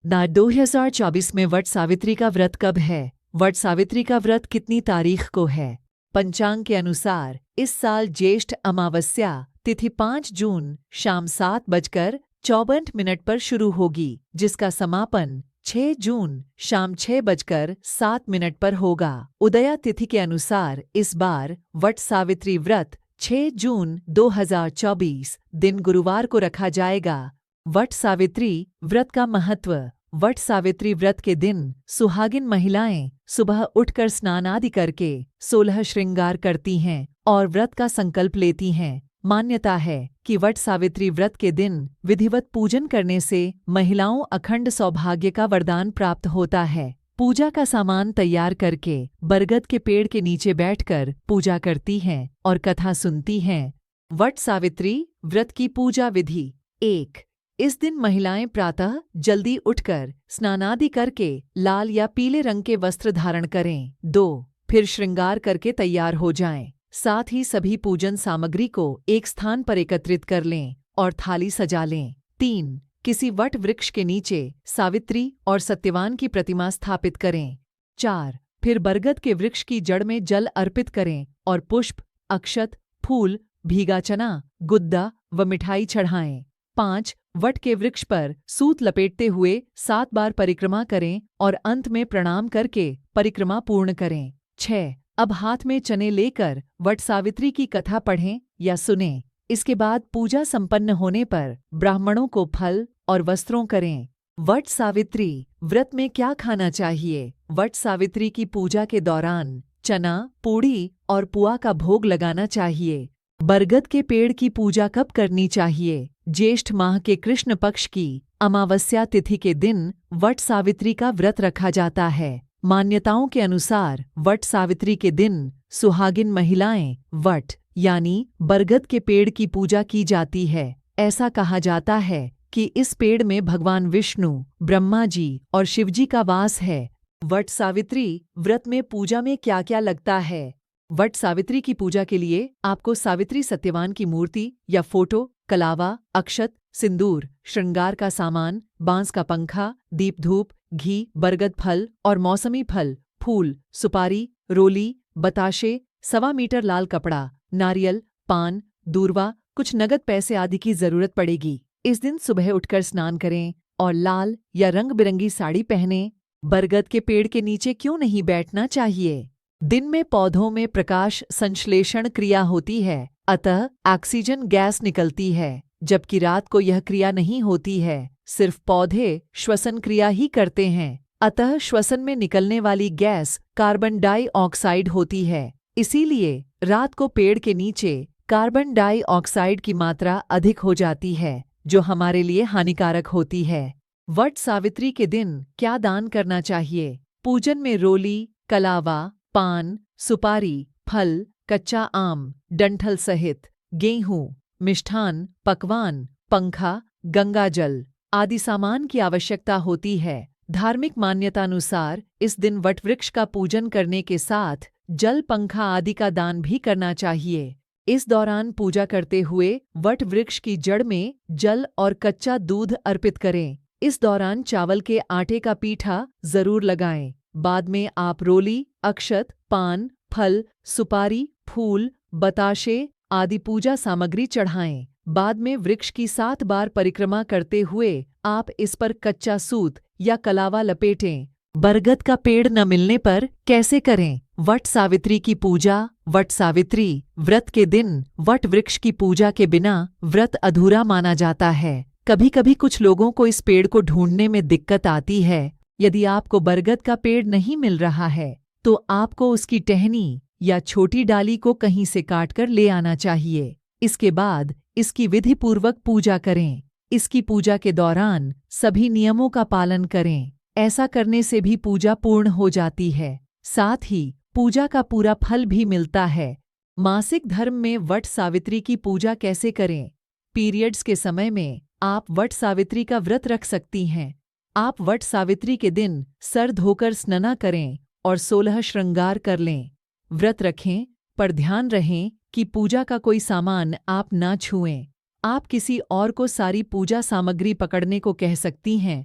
ना 2024 में वट सावित्री का व्रत कब है? वट सावित्री का व्रत कितनी तारीख को है? पंचांग के अनुसार इस साल ज्येष्ठ अमावस्या तिथि 5 जून शाम 7:54 पर शुरू होगी, जिसका समापन 6 जून शाम 6:07 पर होगा। उदया तिथि के अनुसार इस बार वट सावित्री व्रत 6 जून 2024 दिन गुरुवार को रखा जाएगा। वट सावित्री व्रत का महत्व। वट सावित्री व्रत के दिन सुहागिन महिलाएं सुबह उठकर स्नान आदि करके 16 श्रृंगार करती हैं और व्रत का संकल्प लेती हैं। मान्यता है कि वट सावित्री व्रत के दिन विधिवत पूजन करने से महिलाओं अखंड सौभाग्य का वरदान प्राप्त होता है। पूजा का सामान तैयार करके बरगद के पेड़ के नीचे बैठकर पूजा करती हैं और कथा सुनती हैं। वट सावित्री व्रत की पूजा विधि। 1. इस दिन महिलाएं प्रातः जल्दी उठकर स्नानादि करके लाल या पीले रंग के वस्त्र धारण करें। 2. फिर श्रृंगार करके तैयार हो जाएं। साथ ही सभी पूजन सामग्री को एक स्थान पर एकत्रित कर लें और थाली सजा लें। 3. किसी वट वृक्ष के नीचे सावित्री और सत्यवान की प्रतिमा स्थापित करें। 4. फिर बरगद के वृक्ष की जड़ में जल अर्पित करें और पुष्प, अक्षत, फूल, भीगा चना, गुद्दा व मिठाई चढ़ाएं। 5. वट के वृक्ष पर सूत लपेटते हुए 7 बार परिक्रमा करें और अंत में प्रणाम करके परिक्रमा पूर्ण करें। 6. अब हाथ में चने लेकर वट सावित्री की कथा पढ़ें या सुनें। इसके बाद पूजा संपन्न होने पर ब्राह्मणों को फल और वस्त्रों करें। वट सावित्री व्रत में क्या खाना चाहिए? वट सावित्री की पूजा के दौरान चना, पूड़ी और पुआ का भोग लगाना चाहिए। बरगद के पेड़ की पूजा कब करनी चाहिए? ज्येष्ठ माह के कृष्ण पक्ष की अमावस्या तिथि के दिन वट सावित्री का व्रत रखा जाता है। मान्यताओं के अनुसार वट सावित्री के दिन सुहागिन महिलाएं वट यानी बरगद के पेड़ की पूजा की जाती है। ऐसा कहा जाता है कि इस पेड़ में भगवान विष्णु, ब्रह्मा जी और शिवजी का वास है। वट सावित्री व्रत में पूजा में क्या क्या लगता है? वट सावित्री की पूजा के लिए आपको सावित्री सत्यवान की मूर्ति या फोटो, कलावा, अक्षत, सिंदूर, श्रृंगार का सामान, बांस का पंखा, दीप धूप, घी, बरगद फल और मौसमी फल, फूल, सुपारी, रोली, बताशे, 1.25 मीटर लाल कपड़ा, नारियल, पान, दूर्वा, कुछ नगद पैसे आदि की जरूरत पड़ेगी। इस दिन सुबह उठकर स्नान करें और लाल या रंग बिरंगी साड़ी पहनें। बरगद के पेड़ के नीचे क्यों नहीं बैठना चाहिए? दिन में पौधों में प्रकाश संश्लेषण क्रिया होती है, अतः ऑक्सीजन गैस निकलती है, जबकि रात को यह क्रिया नहीं होती है। सिर्फ पौधे श्वसन क्रिया ही करते हैं, अतः श्वसन में निकलने वाली गैस कार्बन डाइऑक्साइड होती है। इसीलिए रात को पेड़ के नीचे कार्बन डाइऑक्साइड की मात्रा अधिक हो जाती है, जो हमारे लिए हानिकारक होती है। वट सावित्री के दिन क्या दान करना चाहिए? पूजन में रोली, कलावा, पान, सुपारी, फल, कच्चा आम, डंठल सहित गेहूं, मिष्ठान, पकवान, पंखा, गंगाजल आदि सामान की आवश्यकता होती है। धार्मिक मान्यतानुसार इस दिन वटवृक्ष का पूजन करने के साथ जल, पंखा आदि का दान भी करना चाहिए। इस दौरान पूजा करते हुए वट वृक्ष की जड़ में जल और कच्चा दूध अर्पित करें। इस दौरान चावल के आटे का पीठा जरूर लगाएं। बाद में आप रोली, अक्षत, पान, फल, सुपारी, फूल, बताशे आदि पूजा सामग्री चढ़ाएं। बाद में वृक्ष की 7 बार परिक्रमा करते हुए आप इस पर कच्चा सूत या कलावा लपेटें। बरगद का पेड़ न मिलने पर कैसे करें? वट सावित्री की पूजा। वट सावित्री व्रत के दिन वट वृक्ष की पूजा के बिना व्रत अधूरा माना जाता है। कभी कभी कुछ लोगों को इस पेड़ को ढूंढने में दिक्कत आती है। यदि आपको बरगद का पेड़ नहीं मिल रहा है तो आपको उसकी टहनी या छोटी डाली को कहीं से काटकर ले आना चाहिए। इसके बाद इसकी विधिपूर्वक पूजा करें। इसकी पूजा के दौरान सभी नियमों का पालन करें। ऐसा करने से भी पूजा पूर्ण हो जाती है, साथ ही पूजा का पूरा फल भी मिलता है। मासिक धर्म में वट सावित्री की पूजा कैसे करें? पीरियड्स के समय में आप वट सावित्री का व्रत रख सकती हैं। आप वट सावित्री के दिन सर धोकर स्नान करें और 16 श्रृंगार कर लें। व्रत रखें, पर ध्यान रहें कि पूजा का कोई सामान आप ना छुएं। आप किसी और को सारी पूजा सामग्री पकड़ने को कह सकती हैं